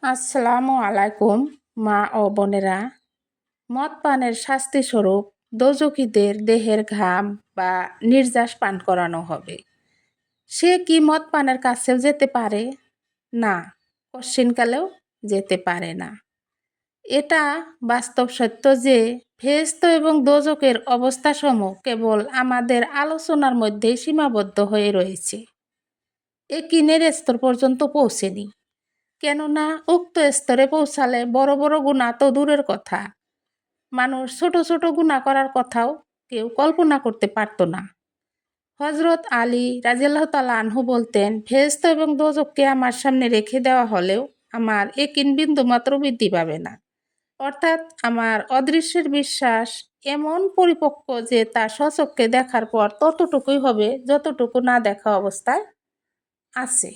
আসসালামু আলাইকুম মা ও বোনেরা। মদ পানের শাস্তিস্বরূপ দোজখীদের দেহের ঘাম বা নির্যাস পান করানো হবে। সে কি মদ পানের কাছেও যেতে পারে না, কশ্চিনকালেও যেতে পারে না। এটা বাস্তব সত্য যে ফেরেশতা এবং দোজখের অবস্থাসমূহ কেবল আমাদের আলোচনার মধ্যেই সীমাবদ্ধ হয়ে রয়েছে, একিনের স্তর পর্যন্ত পৌঁছেনি। কেননা উক্ত স্তরে পৌঁছালে বড় বড় গুনাহ তো দূরের কথা, মানুষ ছোট ছোট গুনাহ করার কথাও কেউ কল্পনা করতে পারত না। হযরত আলী রাদিয়াল্লাহু তাআলা আনহু বলতেন, ফেরেশতা এবং দোজখকে আমার সামনে রেখে দেওয়া হলেও আমার একিন বিন্দু মাত্র বৃদ্ধি পাবে না। অর্থাৎ আমার অদৃশ্যের বিশ্বাস এমন পরিপক্ক যে তা স্বচক্ষে দেখার পর ততটুকুই হবে যতটুকু না দেখা অবস্থায় আছে।